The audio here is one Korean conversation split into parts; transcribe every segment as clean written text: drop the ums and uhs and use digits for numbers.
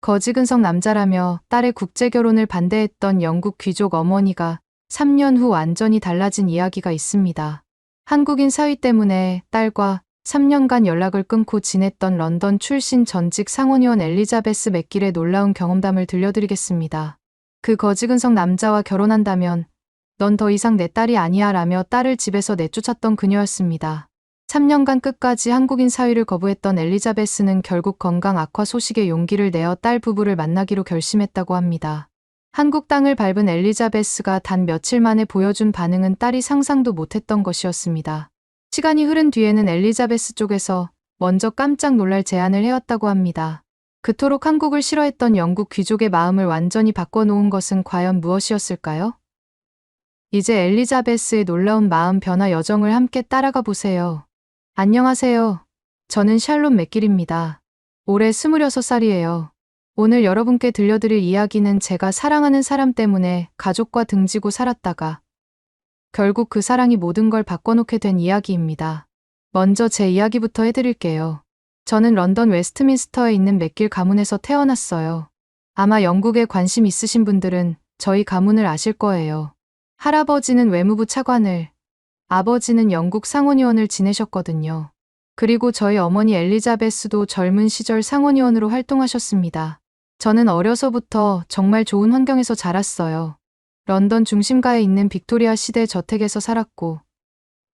거지근성 남자라며 딸의 국제결혼을 반대했던 영국 귀족 어머니가 3년 후 완전히 달라진 이야기가 있습니다. 한국인 사위 때문에 딸과 3년간 연락을 끊고 지냈던 런던 출신 전직 상원의원 엘리자베스 맥길의 놀라운 경험담을 들려드리겠습니다. 그 거지근성 남자와 결혼한다면 넌 더 이상 내 딸이 아니야 라며 딸을 집에서 내쫓았던 그녀였습니다. 3년간 끝까지 한국인 사위를 거부했던 엘리자베스는 결국 건강 악화 소식에 용기를 내어 딸 부부를 만나기로 결심했다고 합니다. 한국 땅을 밟은 엘리자베스가 단 며칠 만에 보여준 반응은 딸이 상상도 못했던 것이었습니다. 시간이 흐른 뒤에는 엘리자베스 쪽에서 먼저 깜짝 놀랄 제안을 해왔다고 합니다. 그토록 한국을 싫어했던 영국 귀족의 마음을 완전히 바꿔놓은 것은 과연 무엇이었을까요? 이제 엘리자베스의 놀라운 마음 변화 여정을 함께 따라가 보세요. 안녕하세요. 저는 샬롯 맥길입니다. 올해 26살이에요. 오늘 여러분께 들려드릴 이야기는 제가 사랑하는 사람 때문에 가족과 등지고 살았다가 결국 그 사랑이 모든 걸 바꿔놓게 된 이야기입니다. 먼저 제 이야기부터 해드릴게요. 저는 런던 웨스트민스터에 있는 맥길 가문에서 태어났어요. 아마 영국에 관심 있으신 분들은 저희 가문을 아실 거예요. 할아버지는 외무부 차관을, 아버지는 영국 상원의원을 지내셨거든요. 그리고 저희 어머니 엘리자베스도 젊은 시절 상원의원으로 활동하셨습니다. 저는 어려서부터 정말 좋은 환경에서 자랐어요. 런던 중심가에 있는 빅토리아 시대 저택에서 살았고,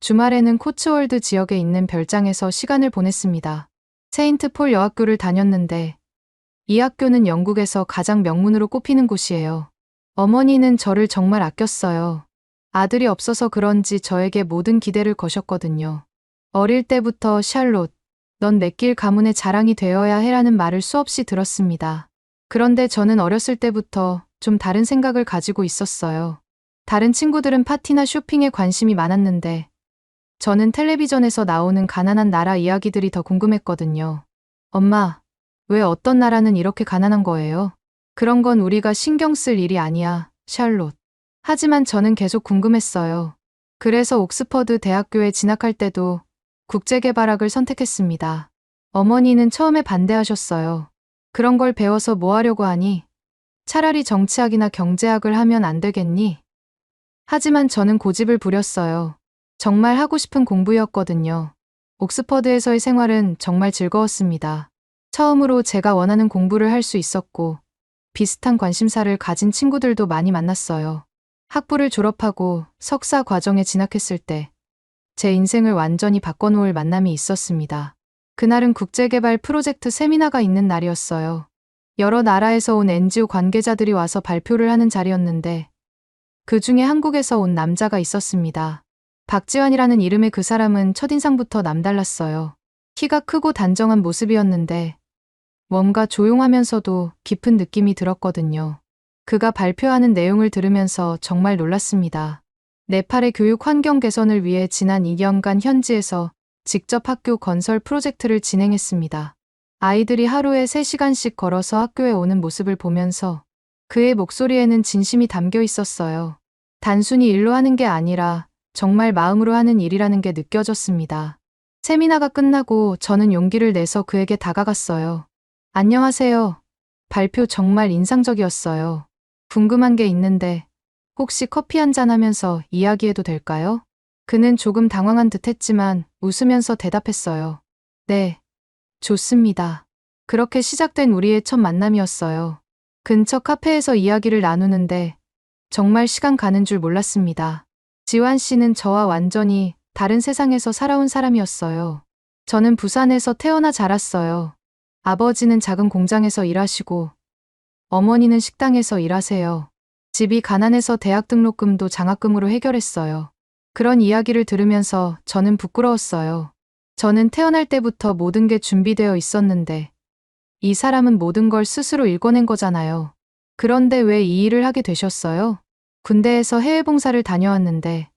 주말에는 코츠월드 지역에 있는 별장에서 시간을 보냈습니다. 세인트 폴 여학교를 다녔는데, 이 학교는 영국에서 가장 명문으로 꼽히는 곳이에요. 어머니는 저를 정말 아꼈어요. 아들이 없어서 그런지 저에게 모든 기대를 거셨거든요. 어릴 때부터 샬롯, 넌 맥길 가문의 자랑이 되어야 해라는 말을 수없이 들었습니다. 그런데 저는 어렸을 때부터 좀 다른 생각을 가지고 있었어요. 다른 친구들은 파티나 쇼핑에 관심이 많았는데 저는 텔레비전에서 나오는 가난한 나라 이야기들이 더 궁금했거든요. 엄마, 왜 어떤 나라는 이렇게 가난한 거예요? 그런 건 우리가 신경 쓸 일이 아니야, 샬롯. 하지만 저는 계속 궁금했어요. 그래서 옥스퍼드 대학교에 진학할 때도 국제개발학을 선택했습니다. 어머니는 처음에 반대하셨어요. 그런 걸 배워서 뭐 하려고 하니? 차라리 정치학이나 경제학을 하면 안 되겠니? 하지만 저는 고집을 부렸어요. 정말 하고 싶은 공부였거든요. 옥스퍼드에서의 생활은 정말 즐거웠습니다. 처음으로 제가 원하는 공부를 할 수 있었고, 비슷한 관심사를 가진 친구들도 많이 만났어요. 학부를 졸업하고 석사 과정에 진학했을 때 제 인생을 완전히 바꿔놓을 만남이 있었습니다. 그날은 국제개발 프로젝트 세미나가 있는 날이었어요. 여러 나라에서 온 NGO 관계자들이 와서 발표를 하는 자리였는데 그 중에 한국에서 온 남자가 있었습니다. 박지환이라는 이름의 그 사람은 첫인상부터 남달랐어요. 키가 크고 단정한 모습이었는데 뭔가 조용하면서도 깊은 느낌이 들었거든요. 그가 발표하는 내용을 들으면서 정말 놀랐습니다. 네팔의 교육 환경 개선을 위해 지난 2년간 현지에서 직접 학교 건설 프로젝트를 진행했습니다. 아이들이 하루에 3시간씩 걸어서 학교에 오는 모습을 보면서 그의 목소리에는 진심이 담겨 있었어요. 단순히 일로 하는 게 아니라 정말 마음으로 하는 일이라는 게 느껴졌습니다. 세미나가 끝나고 저는 용기를 내서 그에게 다가갔어요. 안녕하세요. 발표 정말 인상적이었어요. 궁금한 게 있는데 혹시 커피 한잔 하면서 이야기해도 될까요? 그는 조금 당황한 듯 했지만 웃으면서 대답했어요. 네, 좋습니다. 그렇게 시작된 우리의 첫 만남이었어요. 근처 카페에서 이야기를 나누는데 정말 시간 가는 줄 몰랐습니다. 지환 씨는 저와 완전히 다른 세상에서 살아온 사람이었어요. 저는 부산에서 태어나 자랐어요. 아버지는 작은 공장에서 일하시고 어머니는 식당에서 일하세요. 집이 가난해서 대학 등록금도 장학금으로 해결했어요. 그런 이야기를 들으면서 저는 부끄러웠어요. 저는 태어날 때부터 모든 게 준비되어 있었는데 이 사람은 모든 걸 스스로 읽어낸 거잖아요. 그런데 왜 이 일을 하게 되셨어요? 군대에서 해외 봉사를 다녀왔는데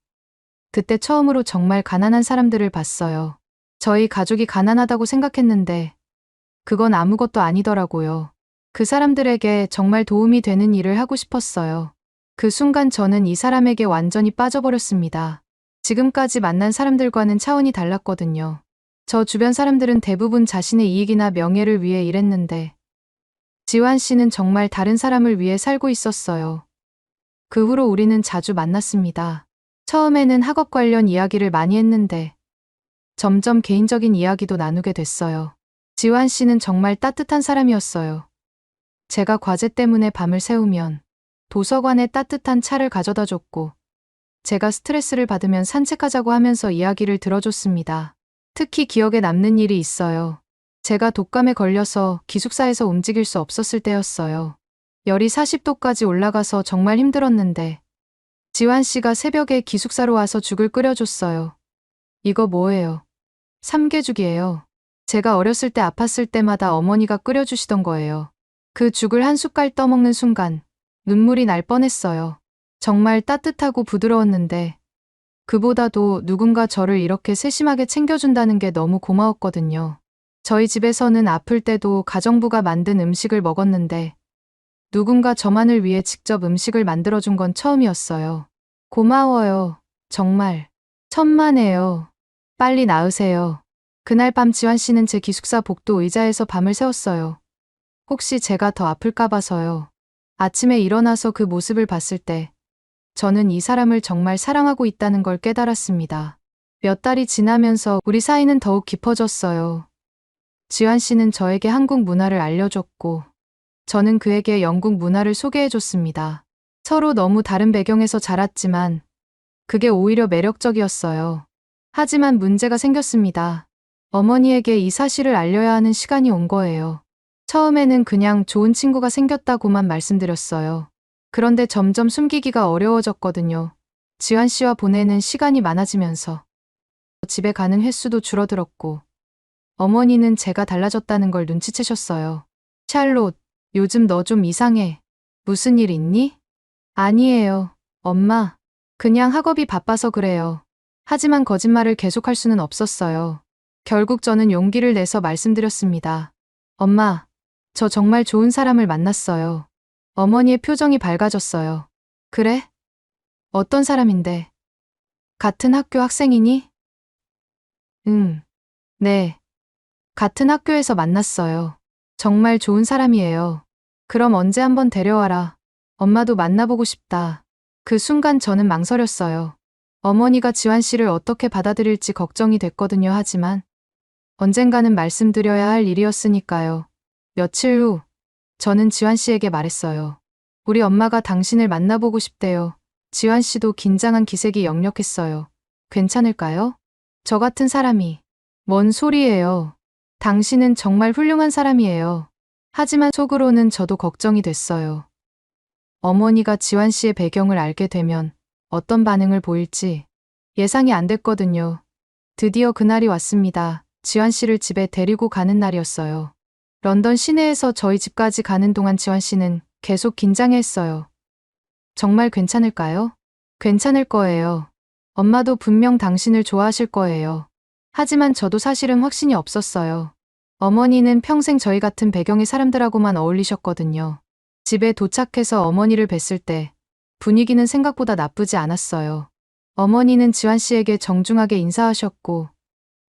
그때 처음으로 정말 가난한 사람들을 봤어요. 저희 가족이 가난하다고 생각했는데 그건 아무것도 아니더라고요. 그 사람들에게 정말 도움이 되는 일을 하고 싶었어요. 그 순간 저는 이 사람에게 완전히 빠져버렸습니다. 지금까지 만난 사람들과는 차원이 달랐거든요. 저 주변 사람들은 대부분 자신의 이익이나 명예를 위해 일했는데 지환 씨는 정말 다른 사람을 위해 살고 있었어요. 그 후로 우리는 자주 만났습니다. 처음에는 학업 관련 이야기를 많이 했는데 점점 개인적인 이야기도 나누게 됐어요. 지환 씨는 정말 따뜻한 사람이었어요. 제가 과제 때문에 밤을 새우면 도서관에 따뜻한 차를 가져다 줬고, 제가 스트레스를 받으면 산책하자고 하면서 이야기를 들어줬습니다. 특히 기억에 남는 일이 있어요. 제가 독감에 걸려서 기숙사에서 움직일 수 없었을 때였어요. 열이 40도까지 올라가서 정말 힘들었는데 지환 씨가 새벽에 기숙사로 와서 죽을 끓여줬어요. 이거 뭐예요? 삼계죽이에요. 제가 어렸을 때 아팠을 때마다 어머니가 끓여주시던 거예요. 그 죽을 한 숟갈 떠먹는 순간 눈물이 날 뻔했어요. 정말 따뜻하고 부드러웠는데 그보다도 누군가 저를 이렇게 세심하게 챙겨준다는 게 너무 고마웠거든요. 저희 집에서는 아플 때도 가정부가 만든 음식을 먹었는데 누군가 저만을 위해 직접 음식을 만들어준 건 처음이었어요. 고마워요. 정말. 천만에요. 빨리 나으세요. 그날 밤 지환 씨는 제 기숙사 복도 의자에서 밤을 새웠어요. 혹시 제가 더 아플까 봐서요. 아침에 일어나서 그 모습을 봤을 때 저는 이 사람을 정말 사랑하고 있다는 걸 깨달았습니다. 몇 달이 지나면서 우리 사이는 더욱 깊어졌어요. 지환 씨는 저에게 한국 문화를 알려줬고 저는 그에게 영국 문화를 소개해줬습니다. 서로 너무 다른 배경에서 자랐지만 그게 오히려 매력적이었어요. 하지만 문제가 생겼습니다. 어머니에게 이 사실을 알려야 하는 시간이 온 거예요. 처음에는 그냥 좋은 친구가 생겼다고만 말씀드렸어요. 그런데 점점 숨기기가 어려워졌거든요. 지환 씨와 보내는 시간이 많아지면서 집에 가는 횟수도 줄어들었고 어머니는 제가 달라졌다는 걸 눈치채셨어요. 샬롯, 요즘 너 좀 이상해. 무슨 일 있니? 아니에요, 엄마. 그냥 학업이 바빠서 그래요. 하지만 거짓말을 계속할 수는 없었어요. 결국 저는 용기를 내서 말씀드렸습니다. 엄마, 저 정말 좋은 사람을 만났어요. 어머니의 표정이 밝아졌어요. 그래? 어떤 사람인데? 같은 학교 학생이니? 응. 네. 같은 학교에서 만났어요. 정말 좋은 사람이에요. 그럼 언제 한번 데려와라. 엄마도 만나보고 싶다. 그 순간 저는 망설였어요. 어머니가 지환 씨를 어떻게 받아들일지 걱정이 됐거든요. 하지만 언젠가는 말씀드려야 할 일이었으니까요. 며칠 후 저는 지환 씨에게 말했어요. 우리 엄마가 당신을 만나보고 싶대요. 지환 씨도 긴장한 기색이 역력했어요. 괜찮을까요? 저 같은 사람이. 뭔 소리예요. 당신은 정말 훌륭한 사람이에요. 하지만 속으로는 저도 걱정이 됐어요. 어머니가 지환 씨의 배경을 알게 되면 어떤 반응을 보일지 예상이 안 됐거든요. 드디어 그날이 왔습니다. 지환 씨를 집에 데리고 가는 날이었어요. 런던 시내에서 저희 집까지 가는 동안 지환 씨는 계속 긴장했어요. 정말 괜찮을까요? 괜찮을 거예요. 엄마도 분명 당신을 좋아하실 거예요. 하지만 저도 사실은 확신이 없었어요. 어머니는 평생 저희 같은 배경의 사람들하고만 어울리셨거든요. 집에 도착해서 어머니를 뵀을 때 분위기는 생각보다 나쁘지 않았어요. 어머니는 지환 씨에게 정중하게 인사하셨고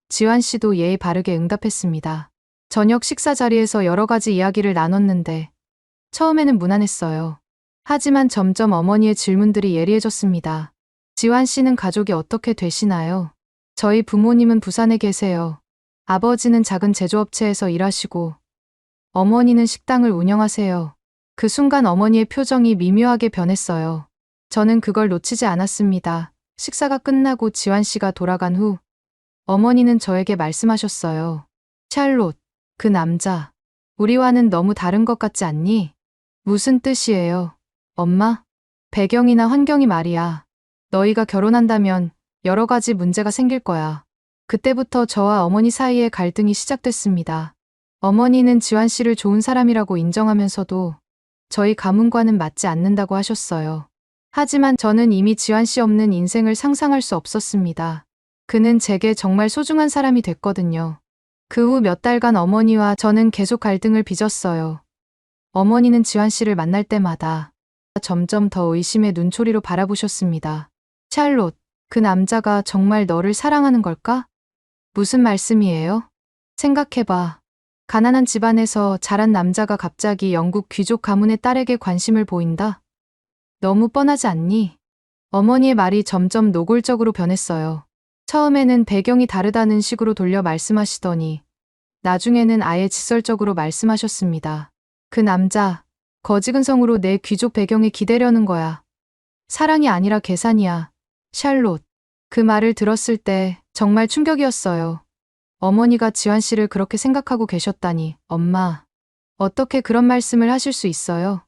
지환 씨도 예의 바르게 응답했습니다. 저녁 식사 자리에서 여러 가지 이야기를 나눴는데 처음에는 무난했어요. 하지만 점점 어머니의 질문들이 예리해졌습니다. 지환 씨는 가족이 어떻게 되시나요? 저희 부모님은 부산에 계세요. 아버지는 작은 제조업체에서 일하시고 어머니는 식당을 운영하세요. 그 순간 어머니의 표정이 미묘하게 변했어요. 저는 그걸 놓치지 않았습니다. 식사가 끝나고 지환 씨가 돌아간 후 어머니는 저에게 말씀하셨어요. 샬롯, 그 남자, 우리와는 너무 다른 것 같지 않니? 무슨 뜻이에요? 엄마? 배경이나 환경이 말이야. 너희가 결혼한다면 여러 가지 문제가 생길 거야. 그때부터 저와 어머니 사이에 갈등이 시작됐습니다. 어머니는 지환 씨를 좋은 사람이라고 인정하면서도 저희 가문과는 맞지 않는다고 하셨어요. 하지만 저는 이미 지환 씨 없는 인생을 상상할 수 없었습니다. 그는 제게 정말 소중한 사람이 됐거든요. 그 후 몇 달간 어머니와 저는 계속 갈등을 빚었어요. 어머니는 지환 씨를 만날 때마다 점점 더 의심의 눈초리로 바라보셨습니다. 샬롯, 그 남자가 정말 너를 사랑하는 걸까? 무슨 말씀이에요? 생각해봐. 가난한 집안에서 자란 남자가 갑자기 영국 귀족 가문의 딸에게 관심을 보인다? 너무 뻔하지 않니? 어머니의 말이 점점 노골적으로 변했어요. 처음에는 배경이 다르다는 식으로 돌려 말씀하시더니 나중에는 아예 직설적으로 말씀하셨습니다. 그 남자, 거지근성으로 내 귀족 배경에 기대려는 거야. 사랑이 아니라 계산이야. 샬롯. 그 말을 들었을 때 정말 충격이었어요. 어머니가 지환 씨를 그렇게 생각하고 계셨다니. 엄마, 어떻게 그런 말씀을 하실 수 있어요?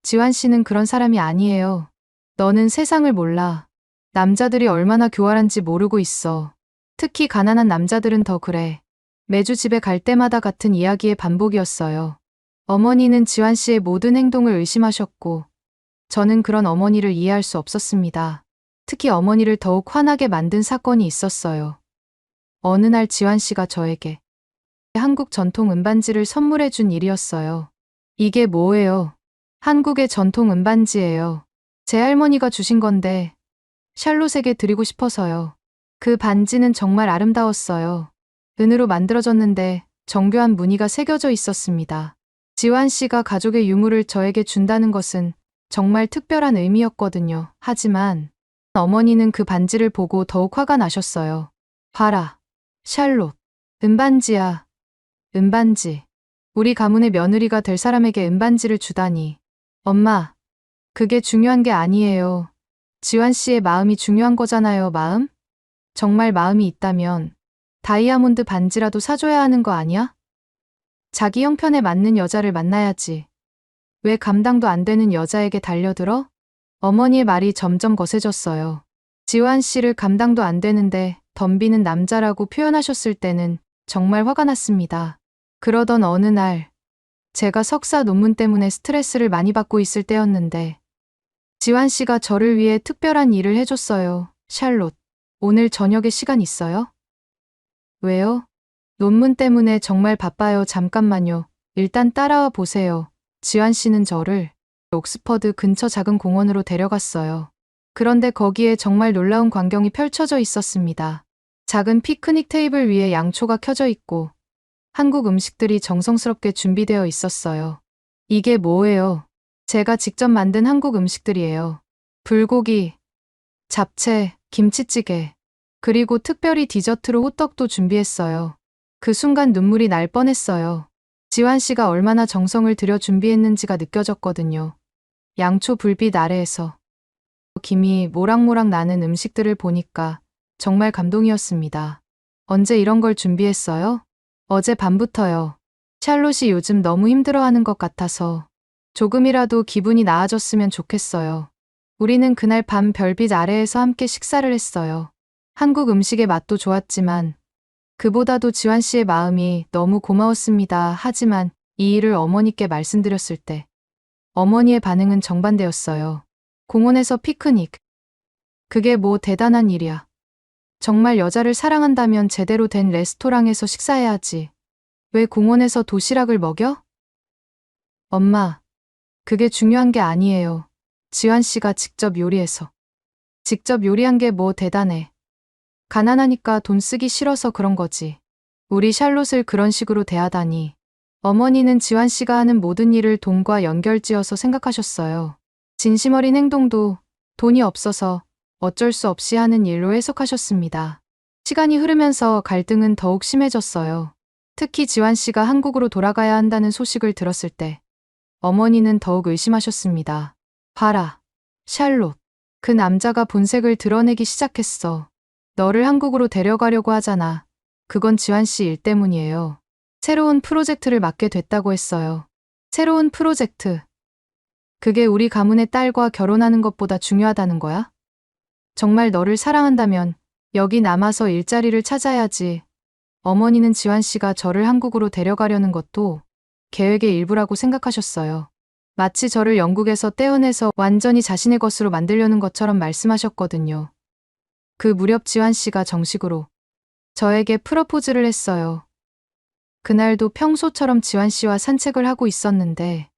지환 씨는 그런 사람이 아니에요. 너는 세상을 몰라. 남자들이 얼마나 교활한지 모르고 있어. 특히 가난한 남자들은 더 그래. 매주 집에 갈 때마다 같은 이야기의 반복이었어요. 어머니는 지환 씨의 모든 행동을 의심하셨고, 저는 그런 어머니를 이해할 수 없었습니다. 특히 어머니를 더욱 화나게 만든 사건이 있었어요. 어느 날 지환 씨가 저에게 한국 전통 은반지를 선물해 준 일이었어요. 이게 뭐예요? 한국의 전통 은반지예요. 제 할머니가 주신 건데 샬롯에게 드리고 싶어서요. 그 반지는 정말 아름다웠어요. 은으로 만들어졌는데 정교한 무늬가 새겨져 있었습니다. 지환 씨가 가족의 유물을 저에게 준다는 것은 정말 특별한 의미였거든요. 하지만 어머니는 그 반지를 보고 더욱 화가 나셨어요. 봐라. 샬롯. 은반지야. 은반지. 우리 가문의 며느리가 될 사람에게 은반지를 주다니. 엄마, 그게 중요한 게 아니에요. 지환 씨의 마음이 중요한 거잖아요. 마음? 정말 마음이 있다면 다이아몬드 반지라도 사줘야 하는 거 아니야? 자기 형편에 맞는 여자를 만나야지. 왜 감당도 안 되는 여자에게 달려들어? 어머니의 말이 점점 거세졌어요. 지환 씨를 감당도 안 되는데 덤비는 남자라고 표현하셨을 때는 정말 화가 났습니다. 그러던 어느 날, 제가 석사 논문 때문에 스트레스를 많이 받고 있을 때였는데, 지환 씨가 저를 위해 특별한 일을 해줬어요. 샬롯, 오늘 저녁에 시간 있어요? 왜요? 논문 때문에 정말 바빠요. 잠깐만요. 일단 따라와 보세요. 지환 씨는 저를 옥스퍼드 근처 작은 공원으로 데려갔어요. 그런데 거기에 정말 놀라운 광경이 펼쳐져 있었습니다. 작은 피크닉 테이블 위에 양초가 켜져 있고 한국 음식들이 정성스럽게 준비되어 있었어요. 이게 뭐예요? 제가 직접 만든 한국 음식들이에요. 불고기, 잡채, 김치찌개, 그리고 특별히 디저트로 호떡도 준비했어요. 그 순간 눈물이 날 뻔했어요. 지환 씨가 얼마나 정성을 들여 준비했는지가 느껴졌거든요. 양초 불빛 아래에서 김이 모락모락 나는 음식들을 보니까 정말 감동이었습니다. 언제 이런 걸 준비했어요? 어제 밤부터요. 샬롯이 요즘 너무 힘들어하는 것 같아서 조금이라도 기분이 나아졌으면 좋겠어요. 우리는 그날 밤 별빛 아래에서 함께 식사를 했어요. 한국 음식의 맛도 좋았지만 그보다도 지환 씨의 마음이 너무 고마웠습니다. 하지만 이 일을 어머니께 말씀드렸을 때 어머니의 반응은 정반대였어요. 공원에서 피크닉. 그게 뭐 대단한 일이야. 정말 여자를 사랑한다면 제대로 된 레스토랑에서 식사해야지. 왜 공원에서 도시락을 먹여? 엄마, 그게 중요한 게 아니에요. 지환 씨가 직접 요리해서. 직접 요리한 게 뭐 대단해. 가난하니까 돈 쓰기 싫어서 그런 거지. 우리 샬롯을 그런 식으로 대하다니. 어머니는 지환 씨가 하는 모든 일을 돈과 연결지어서 생각하셨어요. 진심 어린 행동도 돈이 없어서 어쩔 수 없이 하는 일로 해석하셨습니다. 시간이 흐르면서 갈등은 더욱 심해졌어요. 특히 지환 씨가 한국으로 돌아가야 한다는 소식을 들었을 때 어머니는 더욱 의심하셨습니다. 봐라, 샬롯. 그 남자가 본색을 드러내기 시작했어. 너를 한국으로 데려가려고 하잖아. 그건 지환 씨 일 때문이에요. 새로운 프로젝트를 맡게 됐다고 했어요. 새로운 프로젝트. 그게 우리 가문의 딸과 결혼하는 것보다 중요하다는 거야? 정말 너를 사랑한다면 여기 남아서 일자리를 찾아야지. 어머니는 지환 씨가 저를 한국으로 데려가려는 것도 계획의 일부라고 생각하셨어요. 마치 저를 영국에서 떼어내서 완전히 자신의 것으로 만들려는 것처럼 말씀하셨거든요. 그 무렵 지환 씨가 정식으로 저에게 프러포즈를 했어요. 그날도 평소처럼 지환 씨와 산책을 하고 있었는데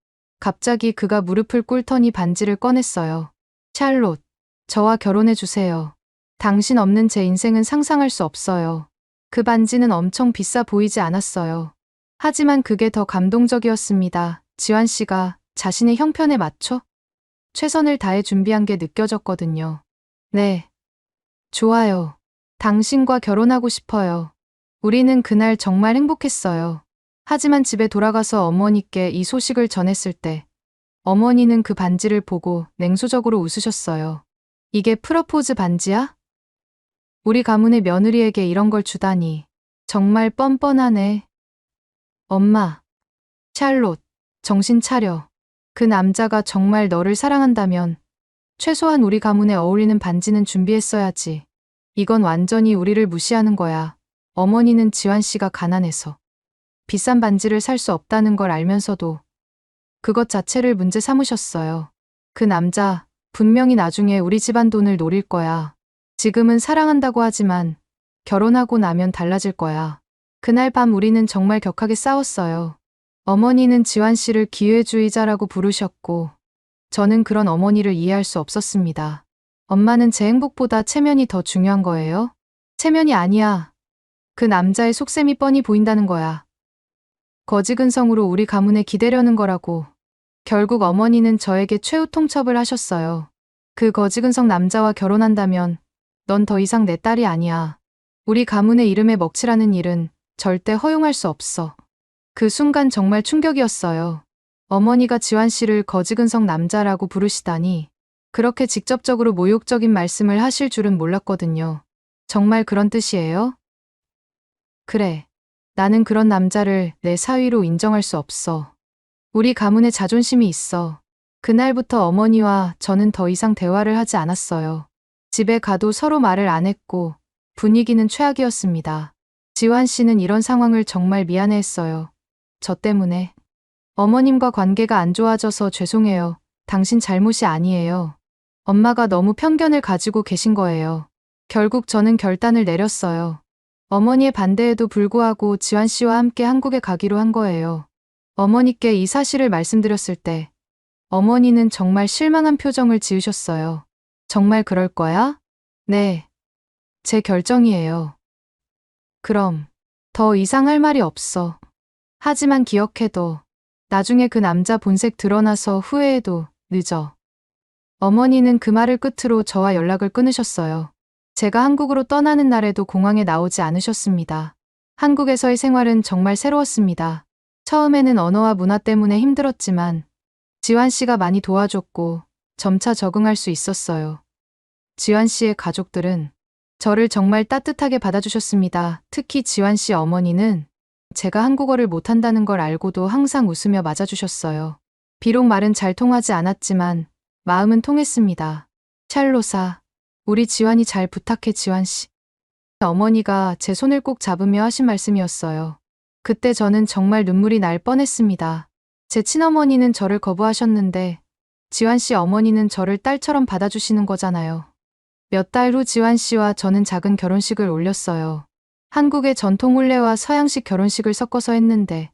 갑자기 그가 무릎을 꿇더니 반지를 꺼냈어요. 샬롯, 저와 결혼해 주세요. 당신 없는 제 인생은 상상할 수 없어요. 그 반지는 엄청 비싸 보이지 않았어요. 하지만 그게 더 감동적이었습니다. 지환 씨가 자신의 형편에 맞춰 최선을 다해 준비한 게 느껴졌거든요. 네. 좋아요. 당신과 결혼하고 싶어요. 우리는 그날 정말 행복했어요. 하지만 집에 돌아가서 어머니께 이 소식을 전했을 때 어머니는 그 반지를 보고 냉소적으로 웃으셨어요. 이게 프러포즈 반지야? 우리 가문의 며느리에게 이런 걸 주다니. 정말 뻔뻔하네. 엄마, 샬롯, 정신 차려. 그 남자가 정말 너를 사랑한다면 최소한 우리 가문에 어울리는 반지는 준비했어야지. 이건 완전히 우리를 무시하는 거야. 어머니는 지환 씨가 가난해서 비싼 반지를 살 수 없다는 걸 알면서도 그것 자체를 문제 삼으셨어요. 그 남자 분명히 나중에 우리 집안 돈을 노릴 거야. 지금은 사랑한다고 하지만 결혼하고 나면 달라질 거야. 그날 밤 우리는 정말 격하게 싸웠어요. 어머니는 지환 씨를 기회주의자라고 부르셨고 저는 그런 어머니를 이해할 수 없었습니다. 엄마는 제 행복보다 체면이 더 중요한 거예요? 체면이 아니야. 그 남자의 속셈이 뻔히 보인다는 거야. 거지근성으로 우리 가문에 기대려는 거라고. 결국 어머니는 저에게 최후 통첩을 하셨어요. 그 거지근성 남자와 결혼한다면 넌 더 이상 내 딸이 아니야. 우리 가문의 이름에 먹칠하는 일은 절대 허용할 수 없어. 그 순간 정말 충격이었어요. 어머니가 지환 씨를 거지근성 남자라고 부르시다니 그렇게 직접적으로 모욕적인 말씀을 하실 줄은 몰랐거든요. 정말 그런 뜻이에요? 그래. 나는 그런 남자를 내 사위로 인정할 수 없어. 우리 가문에 자존심이 있어. 그날부터 어머니와 저는 더 이상 대화를 하지 않았어요. 집에 가도 서로 말을 안 했고 분위기는 최악이었습니다. 지환 씨는 이런 상황을 정말 미안해했어요. 저 때문에. 어머님과 관계가 안 좋아져서 죄송해요. 당신 잘못이 아니에요. 엄마가 너무 편견을 가지고 계신 거예요. 결국 저는 결단을 내렸어요. 어머니의 반대에도 불구하고 지환 씨와 함께 한국에 가기로 한 거예요. 어머니께 이 사실을 말씀드렸을 때 어머니는 정말 실망한 표정을 지으셨어요. 정말 그럴 거야? 네. 제 결정이에요. 그럼 더 이상 할 말이 없어. 하지만 기억해둬. 나중에 그 남자 본색 드러나서 후회해도 늦어. 어머니는 그 말을 끝으로 저와 연락을 끊으셨어요. 제가 한국으로 떠나는 날에도 공항에 나오지 않으셨습니다. 한국에서의 생활은 정말 새로웠습니다. 처음에는 언어와 문화 때문에 힘들었지만 지환 씨가 많이 도와줬고 점차 적응할 수 있었어요. 지환 씨의 가족들은 저를 정말 따뜻하게 받아주셨습니다. 특히 지환 씨 어머니는 제가 한국어를 못한다는 걸 알고도 항상 웃으며 맞아주셨어요. 비록 말은 잘 통하지 않았지만 마음은 통했습니다. 샬롯아, 우리 지환이 잘 부탁해 지환 씨. 어머니가 제 손을 꼭 잡으며 하신 말씀이었어요. 그때 저는 정말 눈물이 날 뻔했습니다. 제 친어머니는 저를 거부하셨는데 지환 씨 어머니는 저를 딸처럼 받아주시는 거잖아요. 몇 달 후 지환 씨와 저는 작은 결혼식을 올렸어요. 한국의 전통 혼례와 서양식 결혼식을 섞어서 했는데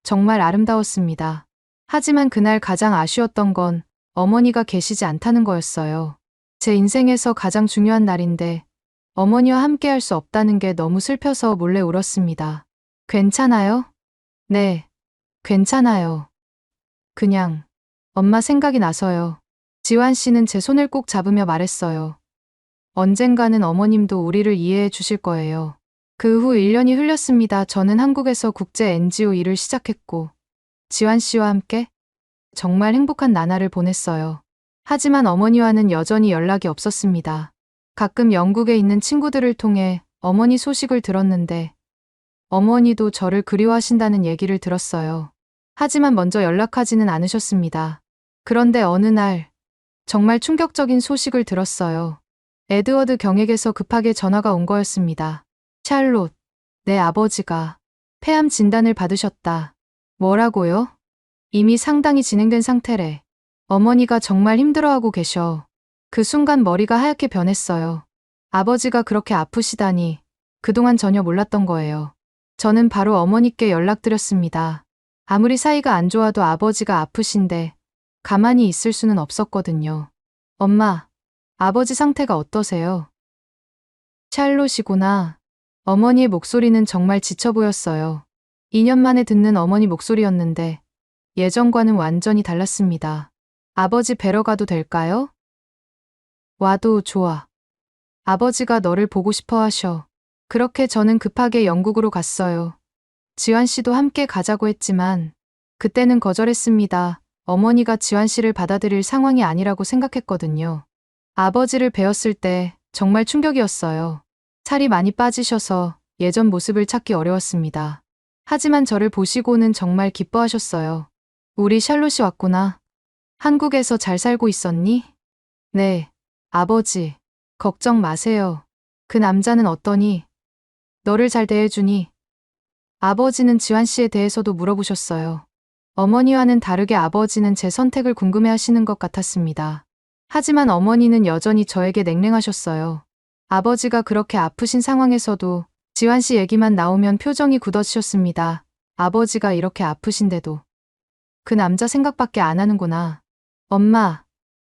정말 아름다웠습니다. 하지만 그날 가장 아쉬웠던 건 어머니가 계시지 않다는 거였어요. 제 인생에서 가장 중요한 날인데 어머니와 함께 할 수 없다는 게 너무 슬퍼서 몰래 울었습니다. 괜찮아요? 네, 괜찮아요. 그냥 엄마 생각이 나서요. 지환 씨는 제 손을 꼭 잡으며 말했어요. 언젠가는 어머님도 우리를 이해해 주실 거예요. 그 후 1년이 흘렸습니다. 저는 한국에서 국제 NGO 일을 시작했고 지환 씨와 함께 정말 행복한 나날을 보냈어요. 하지만 어머니와는 여전히 연락이 없었습니다. 가끔 영국에 있는 친구들을 통해 어머니 소식을 들었는데 어머니도 저를 그리워하신다는 얘기를 들었어요. 하지만 먼저 연락하지는 않으셨습니다. 그런데 어느 날 정말 충격적인 소식을 들었어요. 에드워드 경에게서 급하게 전화가 온 거였습니다. 샬롯, 내 아버지가 폐암 진단을 받으셨다. 뭐라고요? 이미 상당히 진행된 상태래. 어머니가 정말 힘들어하고 계셔. 그 순간 머리가 하얗게 변했어요. 아버지가 그렇게 아프시다니 그동안 전혀 몰랐던 거예요. 저는 바로 어머니께 연락드렸습니다. 아무리 사이가 안 좋아도 아버지가 아프신데 가만히 있을 수는 없었거든요. 엄마, 아버지 상태가 어떠세요? 샬롯이구나. 어머니의 목소리는 정말 지쳐 보였어요. 2년 만에 듣는 어머니 목소리였는데 예전과는 완전히 달랐습니다. 아버지 뵈러 가도 될까요? 와도 좋아. 아버지가 너를 보고 싶어 하셔. 그렇게 저는 급하게 영국으로 갔어요. 지환 씨도 함께 가자고 했지만 그때는 거절했습니다. 어머니가 지환 씨를 받아들일 상황이 아니라고 생각했거든요. 아버지를 뵈었을 때 정말 충격이었어요. 살이 많이 빠지셔서 예전 모습을 찾기 어려웠습니다. 하지만 저를 보시고는 정말 기뻐하셨어요. 우리 샬롯이 왔구나. 한국에서 잘 살고 있었니? 네, 아버지. 걱정 마세요. 그 남자는 어떠니? 너를 잘 대해주니? 아버지는 지환 씨에 대해서도 물어보셨어요. 어머니와는 다르게 아버지는 제 선택을 궁금해 하시는 것 같았습니다. 하지만 어머니는 여전히 저에게 냉랭하셨어요. 아버지가 그렇게 아프신 상황에서도 지환 씨 얘기만 나오면 표정이 굳어지셨습니다. 아버지가 이렇게 아프신데도 그 남자 생각밖에 안 하는구나. 엄마,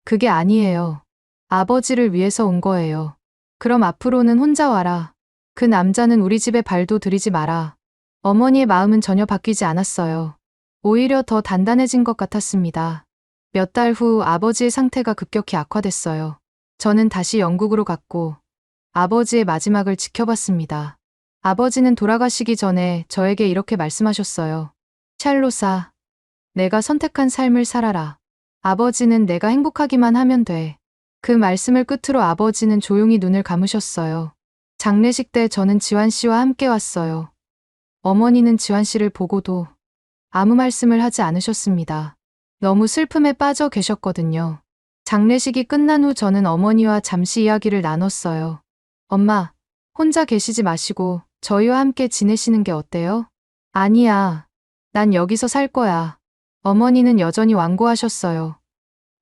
그게 아니에요. 아버지를 위해서 온 거예요. 그럼 앞으로는 혼자 와라. 그 남자는 우리 집에 발도 들이지 마라. 어머니의 마음은 전혀 바뀌지 않았어요. 오히려 더 단단해진 것 같았습니다. 몇 달 후 아버지의 상태가 급격히 악화됐어요. 저는 다시 영국으로 갔고 아버지의 마지막을 지켜봤습니다. 아버지는 돌아가시기 전에 저에게 이렇게 말씀하셨어요. 샬롯아, 내가 선택한 삶을 살아라. 아버지는 내가 행복하기만 하면 돼. 그 말씀을 끝으로 아버지는 조용히 눈을 감으셨어요. 장례식 때 저는 지환 씨와 함께 왔어요. 어머니는 지환 씨를 보고도 아무 말씀을 하지 않으셨습니다. 너무 슬픔에 빠져 계셨거든요. 장례식이 끝난 후 저는 어머니와 잠시 이야기를 나눴어요. 엄마, 혼자 계시지 마시고 저희와 함께 지내시는 게 어때요? 아니야. 난 여기서 살 거야. 어머니는 여전히 완고하셨어요.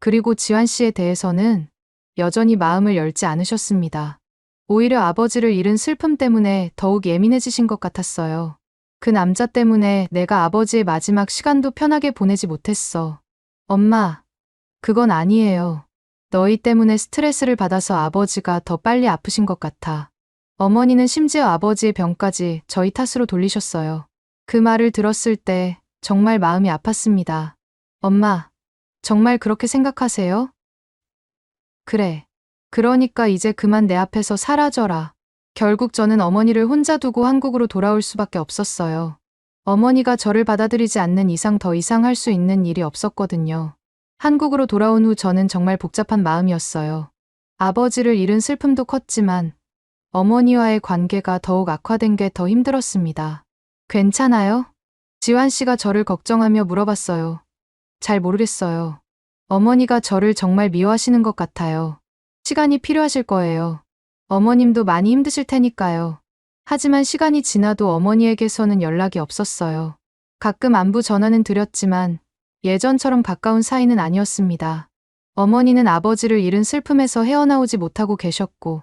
그리고 지환 씨에 대해서는 여전히 마음을 열지 않으셨습니다. 오히려 아버지를 잃은 슬픔 때문에 더욱 예민해지신 것 같았어요. 그 남자 때문에 내가 아버지의 마지막 시간도 편하게 보내지 못했어. 엄마, 그건 아니에요. 너희 때문에 스트레스를 받아서 아버지가 더 빨리 아프신 것 같아. 어머니는 심지어 아버지의 병까지 저희 탓으로 돌리셨어요. 그 말을 들었을 때 정말 마음이 아팠습니다. 엄마, 정말 그렇게 생각하세요? 그래. 그러니까 이제 그만 내 앞에서 사라져라. 결국 저는 어머니를 혼자 두고 한국으로 돌아올 수밖에 없었어요. 어머니가 저를 받아들이지 않는 이상 더 이상 할 수 있는 일이 없었거든요. 한국으로 돌아온 후 저는 정말 복잡한 마음이었어요. 아버지를 잃은 슬픔도 컸지만 어머니와의 관계가 더욱 악화된 게 더 힘들었습니다. 괜찮아요? 지환 씨가 저를 걱정하며 물어봤어요. 잘 모르겠어요. 어머니가 저를 정말 미워하시는 것 같아요. 시간이 필요하실 거예요. 어머님도 많이 힘드실 테니까요. 하지만 시간이 지나도 어머니에게서는 연락이 없었어요. 가끔 안부 전화는 드렸지만 예전처럼 가까운 사이는 아니었습니다. 어머니는 아버지를 잃은 슬픔에서 헤어나오지 못하고 계셨고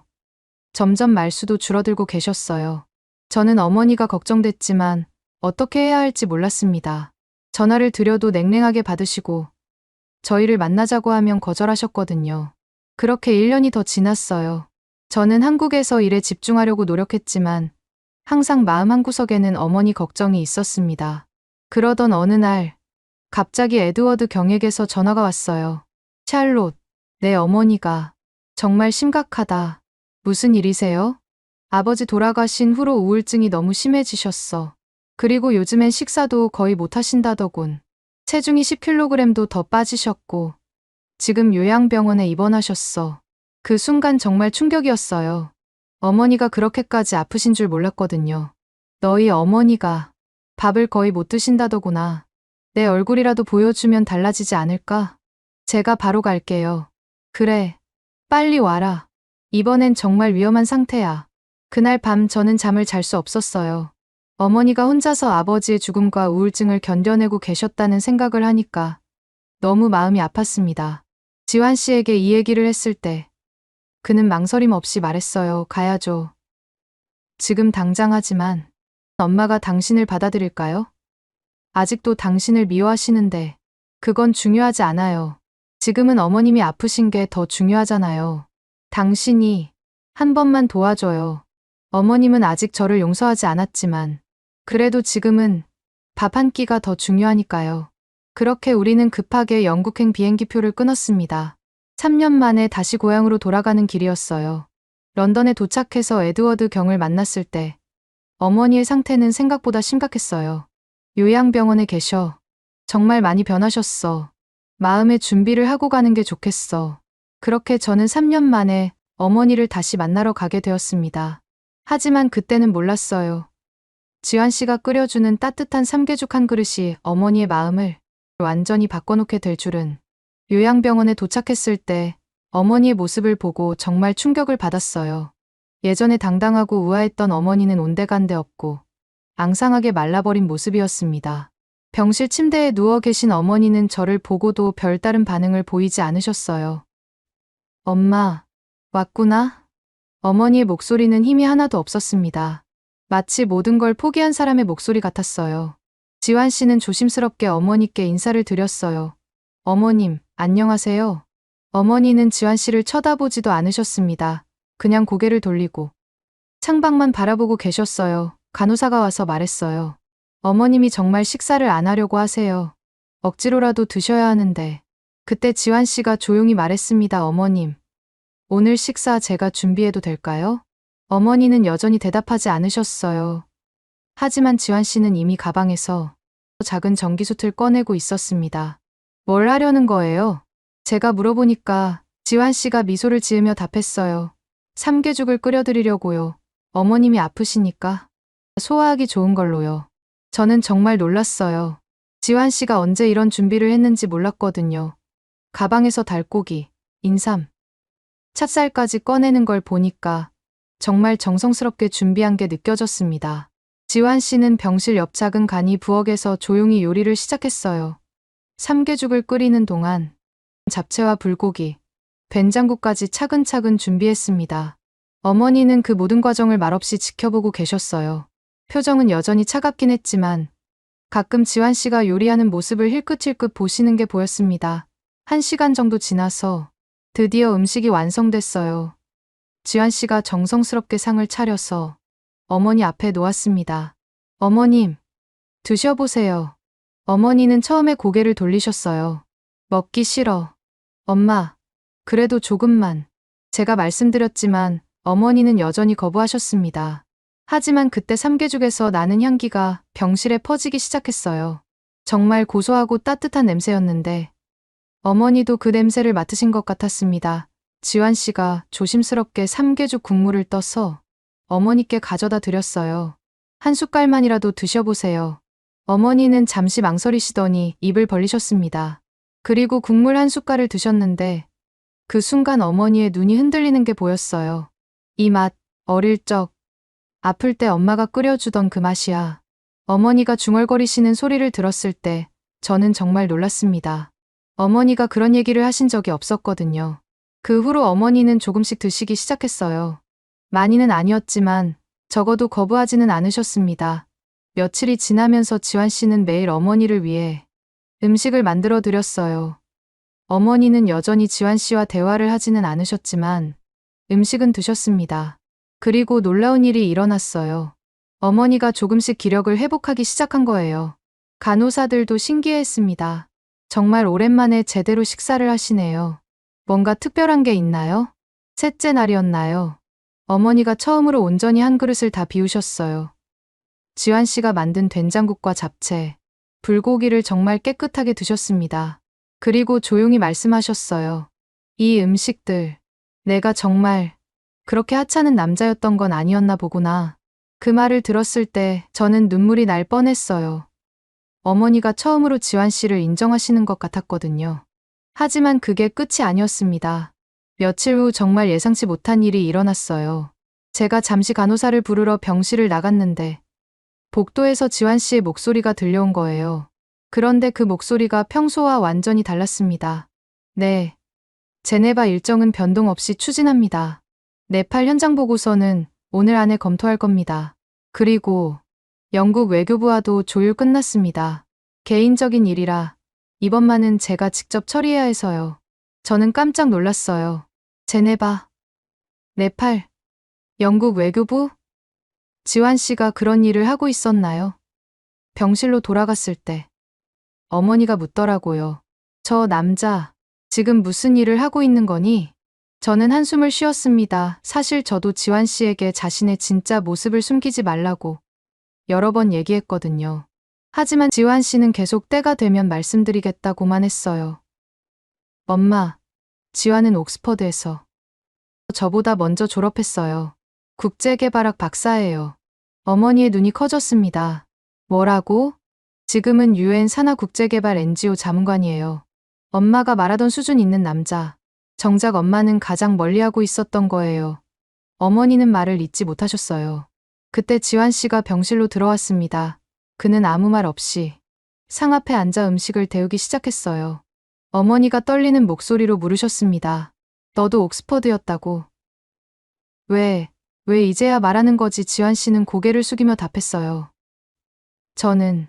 점점 말수도 줄어들고 계셨어요. 저는 어머니가 걱정됐지만 어떻게 해야 할지 몰랐습니다. 전화를 드려도 냉랭하게 받으시고 저희를 만나자고 하면 거절하셨거든요. 그렇게 1년이 더 지났어요. 저는 한국에서 일에 집중하려고 노력했지만 항상 마음 한구석에는 어머니 걱정이 있었습니다. 그러던 어느 날 갑자기 에드워드 경에게서 전화가 왔어요. 샬롯, 내 어머니가 정말 심각하다. 무슨 일이세요? 아버지 돌아가신 후로 우울증이 너무 심해지셨어. 그리고 요즘엔 식사도 거의 못 하신다더군. 체중이 10kg도 더 빠지셨고 지금 요양병원에 입원하셨어. 그 순간 정말 충격이었어요. 어머니가 그렇게까지 아프신 줄 몰랐거든요. 너희 어머니가 밥을 거의 못 드신다더구나. 내 얼굴이라도 보여주면 달라지지 않을까? 제가 바로 갈게요. 그래, 빨리 와라. 이번엔 정말 위험한 상태야. 그날 밤 저는 잠을 잘 수 없었어요. 어머니가 혼자서 아버지의 죽음과 우울증을 견뎌내고 계셨다는 생각을 하니까 너무 마음이 아팠습니다. 지환 씨에게 이 얘기를 했을 때 그는 망설임 없이 말했어요. 가야죠. 지금 당장 하지만 엄마가 당신을 받아들일까요? 아직도 당신을 미워하시는데 그건 중요하지 않아요. 지금은 어머님이 아프신 게 더 중요하잖아요. 당신이 한 번만 도와줘요. 어머님은 아직 저를 용서하지 않았지만 그래도 지금은 밥 한 끼가 더 중요하니까요. 그렇게 우리는 급하게 영국행 비행기표를 끊었습니다. 3년 만에 다시 고향으로 돌아가는 길이었어요. 런던에 도착해서 에드워드 경을 만났을 때 어머니의 상태는 생각보다 심각했어요. 요양병원에 계셔. 정말 많이 변하셨어. 마음의 준비를 하고 가는 게 좋겠어. 그렇게 저는 3년 만에 어머니를 다시 만나러 가게 되었습니다. 하지만 그때는 몰랐어요. 지환 씨가 끓여주는 따뜻한 삼계죽 한 그릇이 어머니의 마음을 완전히 바꿔놓게 될 줄은. 요양병원에 도착했을 때 어머니의 모습을 보고 정말 충격을 받았어요. 예전에 당당하고 우아했던 어머니는 온데간데 없고 앙상하게 말라버린 모습이었습니다. 병실 침대에 누워 계신 어머니는 저를 보고도 별다른 반응을 보이지 않으셨어요. 엄마, 왔구나? 어머니의 목소리는 힘이 하나도 없었습니다. 마치 모든 걸 포기한 사람의 목소리 같았어요. 지환 씨는 조심스럽게 어머니께 인사를 드렸어요. 어머님, 안녕하세요. 어머니는 지환 씨를 쳐다보지도 않으셨습니다. 그냥 고개를 돌리고 창밖만 바라보고 계셨어요. 간호사가 와서 말했어요. 어머님이 정말 식사를 안 하려고 하세요. 억지로라도 드셔야 하는데. 그때 지환 씨가 조용히 말했습니다. 어머님, 오늘 식사 제가 준비해도 될까요? 어머니는 여전히 대답하지 않으셨어요. 하지만 지환 씨는 이미 가방에서 작은 전기솥을 꺼내고 있었습니다. 뭘 하려는 거예요? 제가 물어보니까 지환 씨가 미소를 지으며 답했어요. 삼계죽을 끓여드리려고요. 어머님이 아프시니까 소화하기 좋은 걸로요. 저는 정말 놀랐어요. 지환 씨가 언제 이런 준비를 했는지 몰랐거든요. 가방에서 달고기, 인삼, 찹쌀까지 꺼내는 걸 보니까 정말 정성스럽게 준비한 게 느껴졌습니다. 지환 씨는 병실 옆 작은 간이 부엌에서 조용히 요리를 시작했어요. 삼계죽을 끓이는 동안 잡채와 불고기, 된장국까지 차근차근 준비했습니다. 어머니는 그 모든 과정을 말없이 지켜보고 계셨어요. 표정은 여전히 차갑긴 했지만 가끔 지환 씨가 요리하는 모습을 힐끗힐끗 보시는 게 보였습니다. 1시간 정도 지나서 드디어 음식이 완성됐어요. 지환 씨가 정성스럽게 상을 차려서 어머니 앞에 놓았습니다. 어머님, 드셔보세요. 어머니는 처음에 고개를 돌리셨어요. 먹기 싫어. 엄마, 그래도 조금만. 제가 말씀드렸지만 어머니는 여전히 거부하셨습니다. 하지만 그때 삼계죽에서 나는 향기가 병실에 퍼지기 시작했어요. 정말 고소하고 따뜻한 냄새였는데 어머니도 그 냄새를 맡으신 것 같았습니다. 지환 씨가 조심스럽게 삼계죽 국물을 떠서 어머니께 가져다 드렸어요. 한 숟갈만이라도 드셔보세요. 어머니는 잠시 망설이시더니 입을 벌리셨습니다. 그리고 국물 한 숟갈을 드셨는데 그 순간 어머니의 눈이 흔들리는 게 보였어요. 이 맛, 어릴 적 아플 때 엄마가 끓여주던 그 맛이야. 어머니가 중얼거리시는 소리를 들었을 때 저는 정말 놀랐습니다. 어머니가 그런 얘기를 하신 적이 없었거든요. 그 후로 어머니는 조금씩 드시기 시작했어요. 많이는 아니었지만 적어도 거부하지는 않으셨습니다. 며칠이 지나면서 지환 씨는 매일 어머니를 위해 음식을 만들어 드렸어요. 어머니는 여전히 지환 씨와 대화를 하지는 않으셨지만 음식은 드셨습니다. 그리고 놀라운 일이 일어났어요. 어머니가 조금씩 기력을 회복하기 시작한 거예요. 간호사들도 신기해했습니다. 정말 오랜만에 제대로 식사를 하시네요. 뭔가 특별한 게 있나요? 셋째 날이었나요? 어머니가 처음으로 온전히 한 그릇을 다 비우셨어요. 지환 씨가 만든 된장국과 잡채, 불고기를 정말 깨끗하게 드셨습니다. 그리고 조용히 말씀하셨어요. 이 음식들, 내가 정말 그렇게 하찮은 남자였던 건 아니었나 보구나. 그 말을 들었을 때 저는 눈물이 날 뻔했어요. 어머니가 처음으로 지환 씨를 인정하시는 것 같았거든요. 하지만 그게 끝이 아니었습니다. 며칠 후 정말 예상치 못한 일이 일어났어요. 제가 잠시 간호사를 부르러 병실을 나갔는데 복도에서 지환 씨의 목소리가 들려온 거예요. 그런데 그 목소리가 평소와 완전히 달랐습니다. 네, 제네바 일정은 변동 없이 추진합니다. 네팔 현장 보고서는 오늘 안에 검토할 겁니다. 그리고 영국 외교부와도 조율 끝났습니다. 개인적인 일이라 이번만은 제가 직접 처리해야 해서요. 저는 깜짝 놀랐어요. 제네바, 네팔, 영국 외교부? 지환 씨가 그런 일을 하고 있었나요? 병실로 돌아갔을 때 어머니가 묻더라고요. 저 남자, 지금 무슨 일을 하고 있는 거니? 저는 한숨을 쉬었습니다. 사실 저도 지환 씨에게 자신의 진짜 모습을 숨기지 말라고 여러 번 얘기했거든요. 하지만 지환 씨는 계속 때가 되면 말씀드리겠다고만 했어요. 엄마, 지환은 옥스퍼드에서 저보다 먼저 졸업했어요. 국제개발학 박사예요. 어머니의 눈이 커졌습니다. 뭐라고? 지금은 UN 산하국제개발 NGO 자문관이에요. 엄마가 말하던 수준 있는 남자. 정작 엄마는 가장 멀리하고 있었던 거예요. 어머니는 말을 잇지 못하셨어요. 그때 지환 씨가 병실로 들어왔습니다. 그는 아무 말 없이 상 앞에 앉아 음식을 데우기 시작했어요. 어머니가 떨리는 목소리로 물으셨습니다. 너도 옥스퍼드였다고. 왜 이제야 말하는 거지? 지환 씨는 고개를 숙이며 답했어요. 저는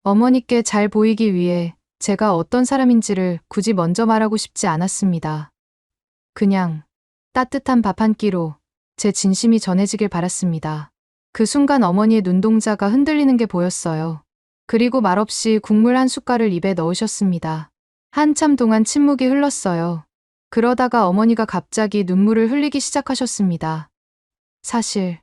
어머니께 잘 보이기 위해 제가 어떤 사람인지를 굳이 먼저 말하고 싶지 않았습니다. 그냥 따뜻한 밥 한 끼로 제 진심이 전해지길 바랐습니다. 그 순간 어머니의 눈동자가 흔들리는 게 보였어요. 그리고 말없이 국물 한 숟갈을 입에 넣으셨습니다. 한참 동안 침묵이 흘렀어요. 그러다가 어머니가 갑자기 눈물을 흘리기 시작하셨습니다. 사실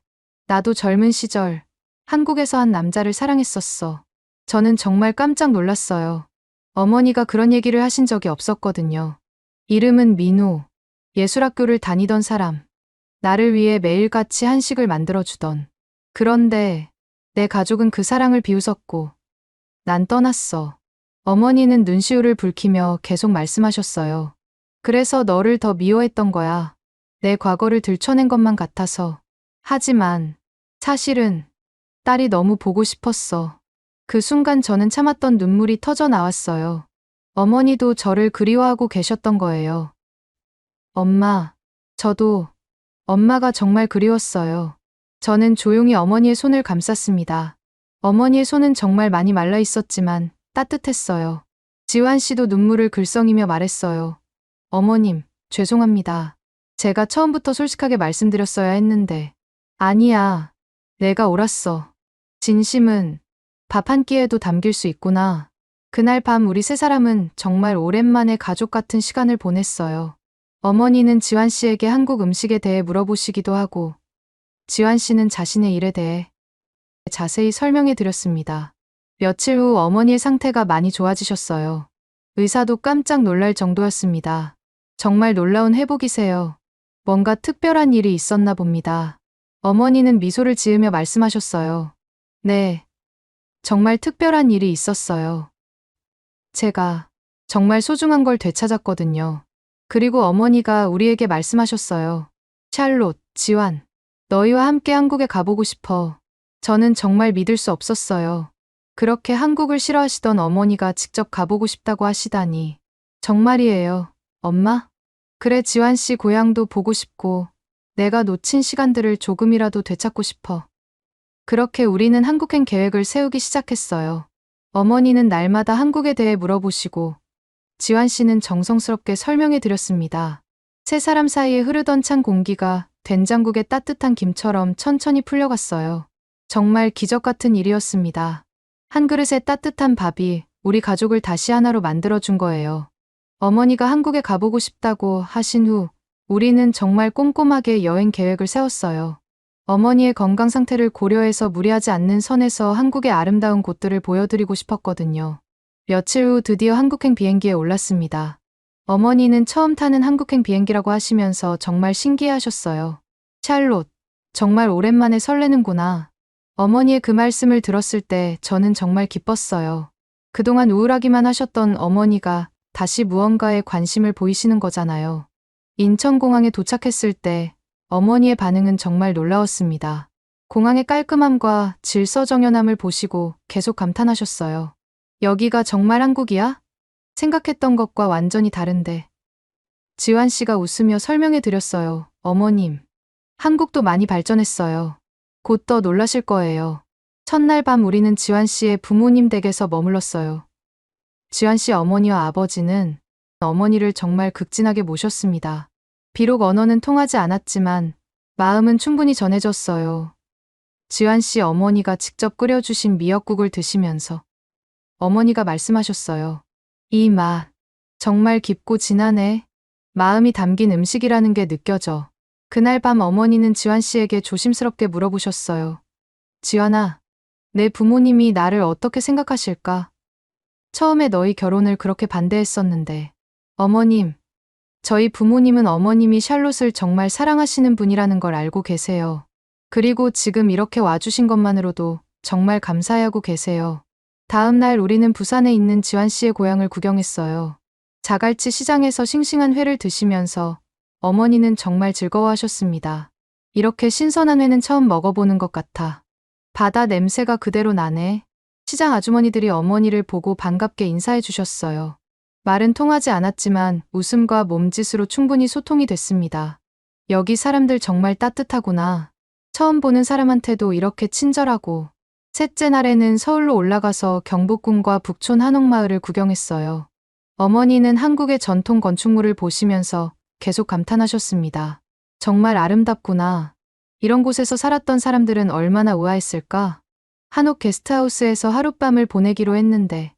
나도 젊은 시절 한국에서 한 남자를 사랑했었어. 저는 정말 깜짝 놀랐어요. 어머니가 그런 얘기를 하신 적이 없었거든요. 이름은 민호. 예술학교를 다니던 사람. 나를 위해 매일같이 한식을 만들어주던. 그런데 내 가족은 그 사랑을 비웃었고 난 떠났어. 어머니는 눈시울을 붉히며 계속 말씀하셨어요. 그래서 너를 더 미워했던 거야. 내 과거를 들춰낸 것만 같아서. 하지만 사실은 딸이 너무 보고 싶었어. 그 순간 저는 참았던 눈물이 터져 나왔어요. 어머니도 저를 그리워하고 계셨던 거예요. 엄마, 저도 엄마가 정말 그리웠어요. 저는 조용히 어머니의 손을 감쌌습니다. 어머니의 손은 정말 많이 말라 있었지만 따뜻했어요. 지환 씨도 눈물을 글썽이며 말했어요. 어머님, 죄송합니다. 제가 처음부터 솔직하게 말씀드렸어야 했는데. 아니야. 내가 옳았어. 진심은 밥 한 끼에도 담길 수 있구나. 그날 밤 우리 세 사람은 정말 오랜만에 가족 같은 시간을 보냈어요. 어머니는 지환 씨에게 한국 음식에 대해 물어보시기도 하고, 지환 씨는 자신의 일에 대해 자세히 설명해 드렸습니다. 며칠 후 어머니의 상태가 많이 좋아지셨어요. 의사도 깜짝 놀랄 정도였습니다. 정말 놀라운 회복이세요. 뭔가 특별한 일이 있었나 봅니다. 어머니는 미소를 지으며 말씀하셨어요. 네, 정말 특별한 일이 있었어요. 제가 정말 소중한 걸 되찾았거든요. 그리고 어머니가 우리에게 말씀하셨어요. 샬롯, 지환, 너희와 함께 한국에 가보고 싶어. 저는 정말 믿을 수 없었어요. 그렇게 한국을 싫어하시던 어머니가 직접 가보고 싶다고 하시다니. 정말이에요, 엄마? 그래, 지환 씨 고향도 보고 싶고 내가 놓친 시간들을 조금이라도 되찾고 싶어. 그렇게 우리는 한국행 계획을 세우기 시작했어요. 어머니는 날마다 한국에 대해 물어보시고 지환 씨는 정성스럽게 설명해 드렸습니다. 세 사람 사이에 흐르던 찬 공기가 된장국의 따뜻한 김처럼 천천히 풀려갔어요. 정말 기적 같은 일이었습니다. 한 그릇의 따뜻한 밥이 우리 가족을 다시 하나로 만들어준 거예요. 어머니가 한국에 가보고 싶다고 하신 후 우리는 정말 꼼꼼하게 여행 계획을 세웠어요. 어머니의 건강 상태를 고려해서 무리하지 않는 선에서 한국의 아름다운 곳들을 보여드리고 싶었거든요. 며칠 후 드디어 한국행 비행기에 올랐습니다. 어머니는 처음 타는 한국행 비행기라고 하시면서 정말 신기해하셨어요. 샬롯, 정말 오랜만에 설레는구나. 어머니의 그 말씀을 들었을 때 저는 정말 기뻤어요. 그동안 우울하기만 하셨던 어머니가 다시 무언가에 관심을 보이시는 거잖아요. 인천공항에 도착했을 때 어머니의 반응은 정말 놀라웠습니다. 공항의 깔끔함과 질서정연함을 보시고 계속 감탄하셨어요. 여기가 정말 한국이야? 생각했던 것과 완전히 다른데. 지환 씨가 웃으며 설명해 드렸어요. 어머님, 한국도 많이 발전했어요. 곧 더 놀라실 거예요. 첫날 밤 우리는 지환 씨의 부모님 댁에서 머물렀어요. 지환 씨 어머니와 아버지는 어머니를 정말 극진하게 모셨습니다. 비록 언어는 통하지 않았지만 마음은 충분히 전해졌어요. 지환 씨 어머니가 직접 끓여주신 미역국을 드시면서 어머니가 말씀하셨어요. 이 맛, 정말 깊고 진하네. 마음이 담긴 음식이라는 게 느껴져. 그날 밤 어머니는 지환 씨에게 조심스럽게 물어보셨어요. 지환아, 내 부모님이 나를 어떻게 생각하실까? 처음에 너희 결혼을 그렇게 반대했었는데. 어머님, 저희 부모님은 어머님이 샬롯을 정말 사랑하시는 분이라는 걸 알고 계세요. 그리고 지금 이렇게 와주신 것만으로도 정말 감사해하고 계세요. 다음 날 우리는 부산에 있는 지환 씨의 고향을 구경했어요. 자갈치 시장에서 싱싱한 회를 드시면서 어머니는 정말 즐거워하셨습니다. 이렇게 신선한 회는 처음 먹어보는 것 같아. 바다 냄새가 그대로 나네. 시장 아주머니들이 어머니를 보고 반갑게 인사해 주셨어요. 말은 통하지 않았지만 웃음과 몸짓으로 충분히 소통이 됐습니다. 여기 사람들 정말 따뜻하구나. 처음 보는 사람한테도 이렇게 친절하고. 셋째 날에는 서울로 올라가서 경복궁과 북촌 한옥마을을 구경했어요. 어머니는 한국의 전통 건축물을 보시면서 계속 감탄하셨습니다. 정말 아름답구나. 이런 곳에서 살았던 사람들은 얼마나 우아했을까? 한옥 게스트하우스에서 하룻밤을 보내기로 했는데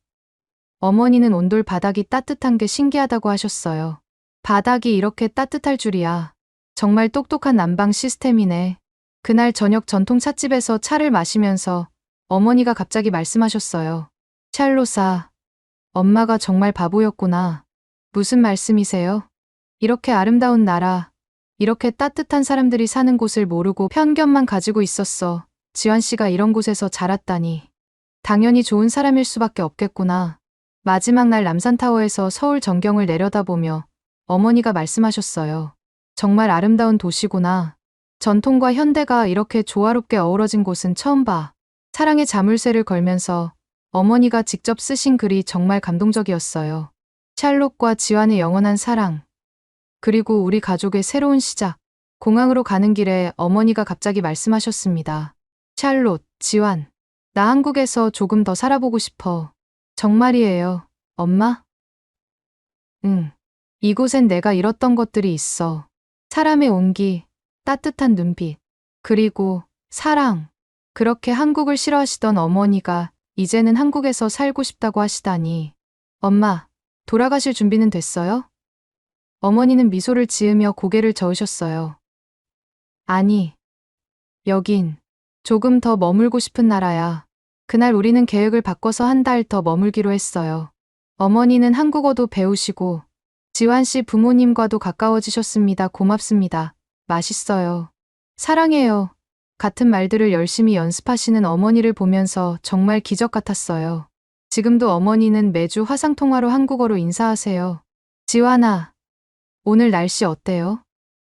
어머니는 온돌 바닥이 따뜻한 게 신기하다고 하셨어요. 바닥이 이렇게 따뜻할 줄이야. 정말 똑똑한 난방 시스템이네. 그날 저녁 전통 찻집에서 차를 마시면서 어머니가 갑자기 말씀하셨어요. 샬롯아, 엄마가 정말 바보였구나. 무슨 말씀이세요? 이렇게 아름다운 나라, 이렇게 따뜻한 사람들이 사는 곳을 모르고 편견만 가지고 있었어. 지환 씨가 이런 곳에서 자랐다니. 당연히 좋은 사람일 수밖에 없겠구나. 마지막 날 남산타워에서 서울 전경을 내려다보며 어머니가 말씀하셨어요. 정말 아름다운 도시구나. 전통과 현대가 이렇게 조화롭게 어우러진 곳은 처음 봐. 사랑의 자물쇠를 걸면서 어머니가 직접 쓰신 글이 정말 감동적이었어요. 샬롯과 지환의 영원한 사랑. 그리고 우리 가족의 새로운 시작. 공항으로 가는 길에 어머니가 갑자기 말씀하셨습니다. 샬롯, 지환. 나 한국에서 조금 더 살아보고 싶어. 정말이에요, 엄마? 응. 이곳엔 내가 잃었던 것들이 있어. 사람의 온기, 따뜻한 눈빛, 그리고 사랑. 그렇게 한국을 싫어하시던 어머니가 이제는 한국에서 살고 싶다고 하시다니. 엄마, 돌아가실 준비는 됐어요? 어머니는 미소를 지으며 고개를 저으셨어요. 아니, 여긴 조금 더 머물고 싶은 나라야. 그날 우리는 계획을 바꿔서 한 달 더 머물기로 했어요. 어머니는 한국어도 배우시고 지환 씨 부모님과도 가까워지셨습니다. 고맙습니다. 맛있어요. 사랑해요. 같은 말들을 열심히 연습하시는 어머니를 보면서 정말 기적 같았어요. 지금도 어머니는 매주 화상통화로 한국어로 인사하세요. 지환아, 오늘 날씨 어때요?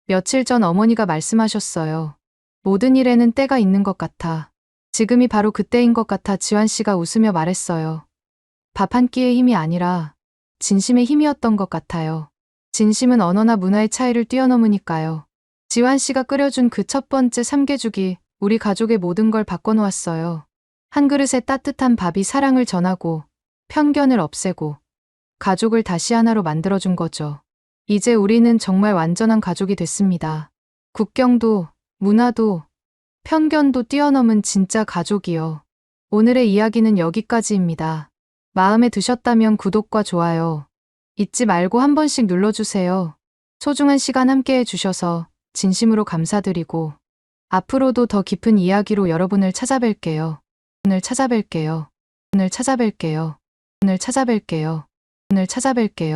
며칠 전 어머니가 말씀하셨어요. 모든 일에는 때가 있는 것 같아. 지금이 바로 그때인 것 같아. 지환 씨가 웃으며 말했어요. 밥 한 끼의 힘이 아니라 진심의 힘이었던 것 같아요. 진심은 언어나 문화의 차이를 뛰어넘으니까요. 지환 씨가 끓여준 그 첫 번째 삼계죽이 우리 가족의 모든 걸 바꿔놓았어요. 한 그릇의 따뜻한 밥이 사랑을 전하고 편견을 없애고 가족을 다시 하나로 만들어준 거죠. 이제 우리는 정말 완전한 가족이 됐습니다. 국경도, 문화도, 편견도 뛰어넘은 진짜 가족이요. 오늘의 이야기는 여기까지입니다. 마음에 드셨다면 구독과 좋아요 잊지 말고 한 번씩 눌러주세요. 소중한 시간 함께 해주셔서 진심으로 감사드리고 앞으로도 더 깊은 이야기로 여러분을 찾아뵐게요. 오늘 찾아뵐게요. 오늘 찾아뵐게요. 오늘 찾아뵐게요. 오늘 찾아뵐게요.